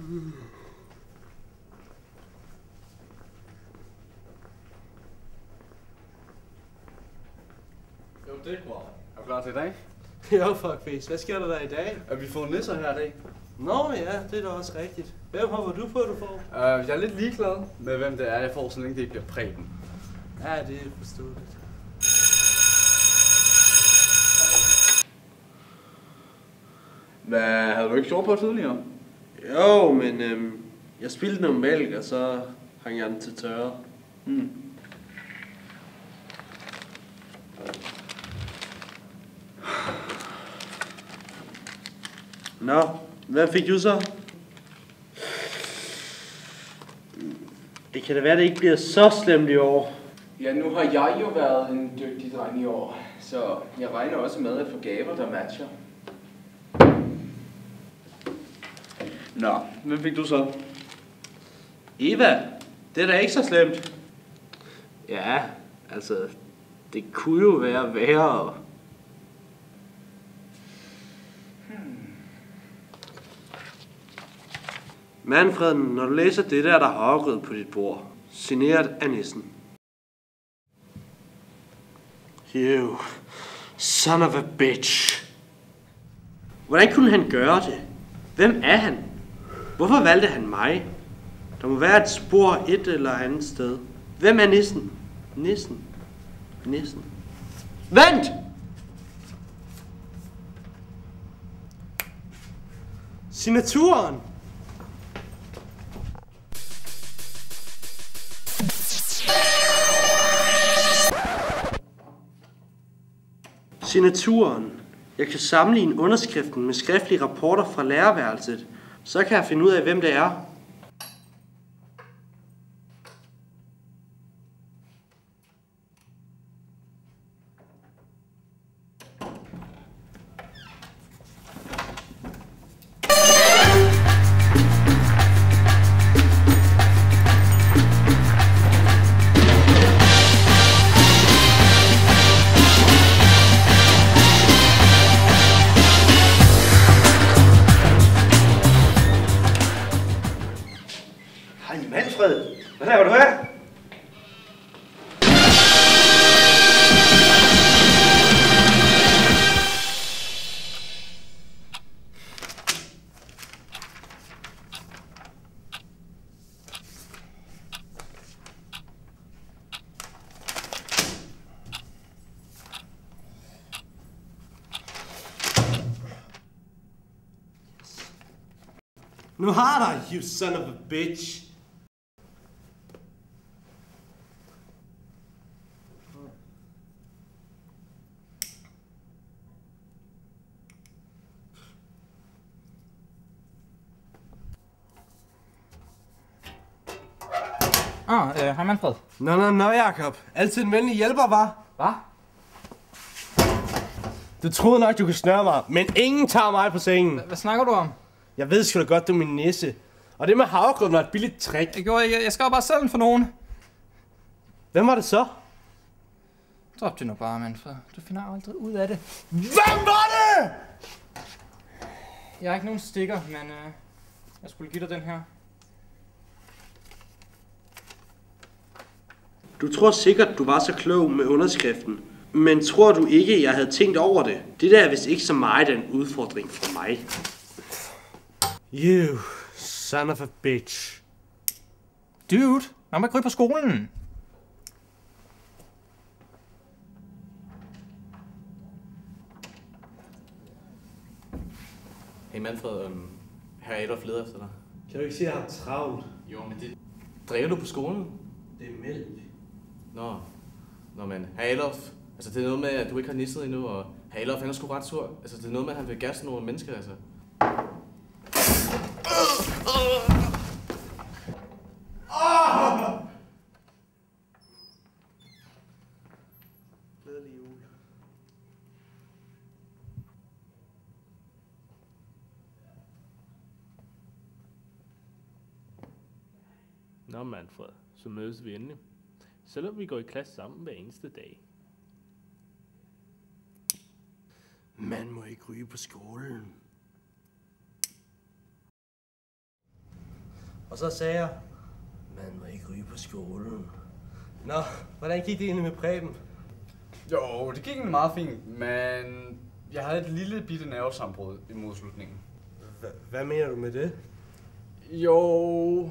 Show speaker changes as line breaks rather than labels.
Jo, det er bra. Er du klar til i dag?
Jo, fuckface. Hvad sker der i dag?
Vi får nisser her i dag.
Nå ja, det er da også rigtigt. Hvem håber du på, du får?
Jeg er lidt ligeglad med, hvem det er, jeg får, så længe det ikke bliver Preben.
Ja, det er forståeligt.
Hvad havde du ikke gjort på tidligere?
Jo, men jeg spildte noget mælk, og så hang jeg den til tørre. Nå, hvad fik du så? Det kan da være, det ikke bliver så slemt i år.
Ja, nu har jeg jo været en dygtig dreng i år, så jeg regner også med at få gaver, der matcher.
Nå, hvem fik du så?
Eva, det er da ikke så slemt.
Ja, altså, det kunne jo være værre.
Manfred, når du læser det der havregrød på dit bord, signeret af nissen. You son of a bitch. Hvordan kunne han gøre det? Hvem er han? Hvorfor valgte han mig? Der må være et spor et eller andet sted. Hvem er nissen? Nissen. Vent! Signaturen! Signaturen. Jeg kan sammenligne underskriften med skriftlige rapporter fra lærerværelset. Så kan jeg finde ud af, hvem det er.
Hej Manfred, hvad laver du her?
Nu har dig, you son of a bitch.
Hej Manfred.
Nå, Jacob. Altid en venlig hjælper, var.
Hvad?
Du troede nok, du kunne snøre mig, men ingen tager mig på sengen.
Hvad snakker du om?
Jeg ved sgu da godt, du er min nisse. Og det med havregrød var et billigt trick.
Jeg skal jo bare sælge den for nogen.
Hvem var det så?
Drop det nu bare, Manfred. Du finder aldrig ud af det.
Hvem var det?
Jeg har ikke nogen stikker, men jeg skulle give dig den her.
Du tror sikkert, du var så klog med underskriften. Men tror du ikke, jeg havde tænkt over det? Det der er vist ikke så meget en udfordring for mig. You son of a bitch.
Dude, man må ikke ryge på skolen.
Hey Manfred, her er Adolf leder efter dig.
Kan du ikke se, at jeg har travlt?
Jo, men det... Drikker du på skolen?
Det er mælk.
Nå, men herr Adolf, altså det er noget med, at du ikke har nisset endnu, og herr Adolf, han er sgu ret sur. Altså det er noget med, at han vil gasse nogle mennesker, altså.
Glædelig jul.
Nå Manfred, så mødes vi endelig. Selvom vi går i klasse sammen hver eneste dag.
Man må ikke ryge på skolen.
Og så sagde jeg, man må ikke ryge på skolen. Nå, hvordan gik det egentlig med Preben?
Jo, det gik egentlig meget fint, men jeg havde et lille bitte nervesammenbrud i modslutningen.
Hvad mener du med det?
Jo,